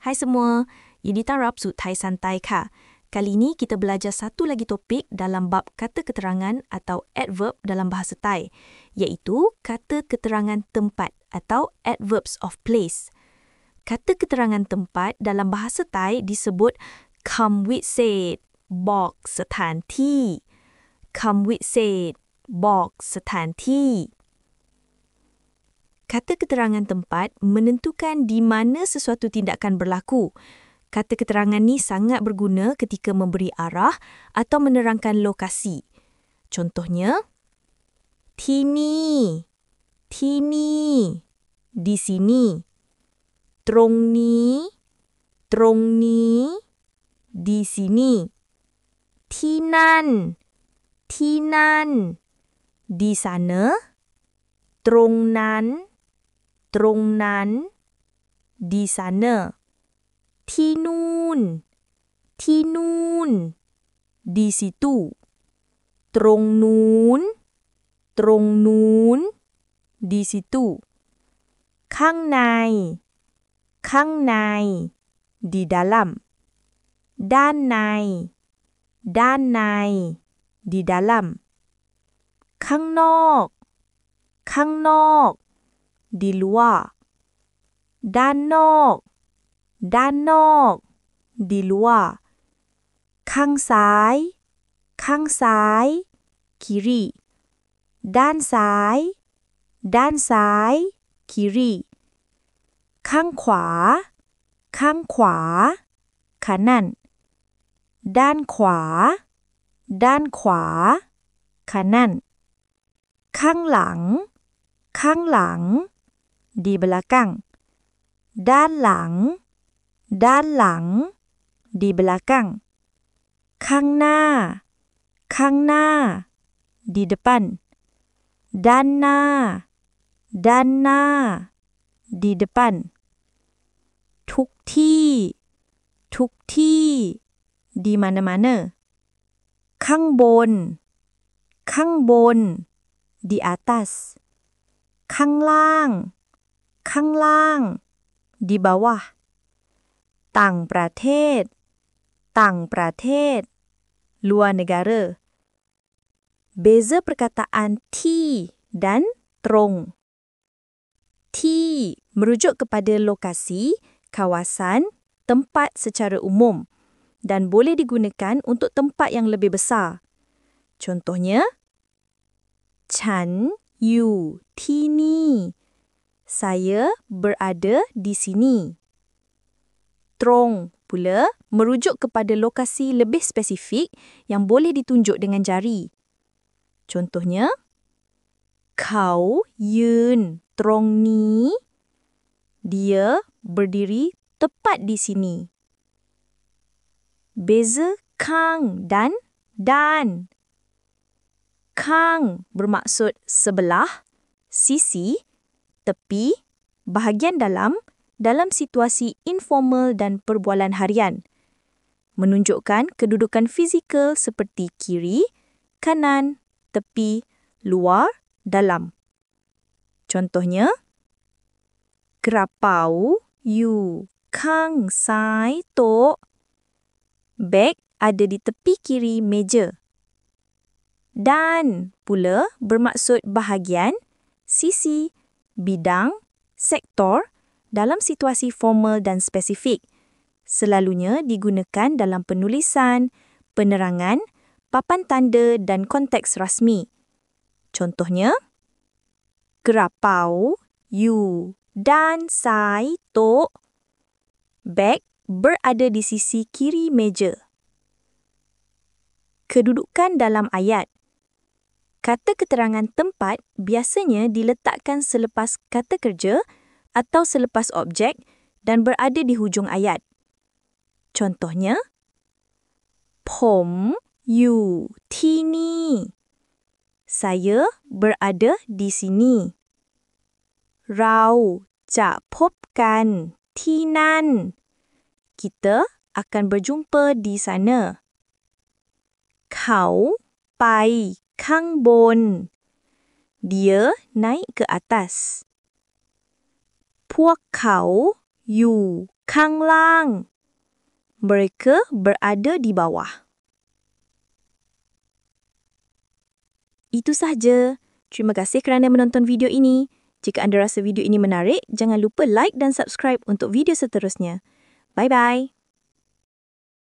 Hai semua,ยินดีต้อนรับสู่ไทย Santai ค่ะ Kali ini kita belajar satu lagi topik dalam bab kata keterangan atau adverb dalam bahasa Thai, iaitu kata keterangan tempat atau adverbs of place. Kata keterangan tempat dalam bahasa Thai disebut คำวิเศษ บอกสถานที่ คำวิเศษ บอกสถานที่ Kata keterangan tempat menentukan di mana sesuatu tindakan berlaku. Kata keterangan ni sangat berguna ketika memberi arah atau menerangkan lokasi. Contohnya, ที่นี่ ที่นี่ di sini. ตรงนี้ ตรงนี้ di sini. ที่นั่น ที่นั่น di sana. ตรงนั้น ตรงนั้น di sana. ที่นู่น ที่นู่น di situ. ตรงนู้น ตรงนู้น di situ. ข้างใน ข้างใน di dalam. ด้านใน ด้านใน di dalam. ข้างนอก ข้างนอก di luar. ด้านนอก ด้านนอก di luar. ข้างซ้าย ข้างซ้าย kiri. ด้านซ้าย ด้านซ้าย kiri. ข้างขวา ข้างขวา kanan. ด้านขวา ด้านขวา kanan. ข้างหลัง ข้างหลัง di belakang. ด้านหลัง ด้านหลัง di belakang. ข้างหน้า ข้างหน้า di depan. ด้านหน้า ด้านหน้า di depan. ทุกที่ ทุกที่ di mana-mana. ข้างบน ข้างบน di atas. ข้างล่าง ข้างล่าง di bawah. ต่างประเทศ ต่างประเทศ luar negara. Beza perkataanที่ dan throng.ที่merujuk kepada lokasi, kawasan, tempat secara umum dan boleh digunakan untuk tempat yang lebih besar. Contohnya, ฉันอยู่ที่นี่ saya berada di sini. Throng pula merujuk kepada lokasi lebih spesifik yang boleh ditunjuk dengan jari. Contohnya, เขายืนตรงนี้ dia berdiri tepat di sini. Beza kang dan dan. Kang bermaksud sebelah, sisi, tepi, bahagian dalam situasi informal dan perbualan harian. Menunjukkan kedudukan fizikal seperti kiri, kanan, tepi, luar, dalam. Contohnya, กระเป๋าอยู่ข้างซ้ายโต๊ะ Beg ada di tepi kiri meja. Dan pula bermaksud bahagian, sisi, bidang, sektor dalam situasi formal dan spesifik. Selalunya digunakan dalam penulisan, penerangan, papan tanda dan konteks rasmi. Contohnya, กระเป๋าอยู่ด้านซ้ายโต๊ะ Beg berada di sisi kiri meja. Kedudukan dalam ayat. Kata keterangan tempat biasanya diletakkan selepas kata kerja atau selepas objek dan berada di hujung ayat. Contohnya, ผมอยู่ที่นี่ saya berada di sini. เราจะพบกันที่นั่น kita akan berjumpa di sana. เขาไปข้างบน dia naik ke atas. พวกเขาอยู่ Kanglang. Mereka berada di bawah. Itu sahaja. Terima kasih kerana menonton video ini. Jika anda rasa video ini menarik, jangan lupa like dan subscribe untuk video seterusnya. Bye-bye.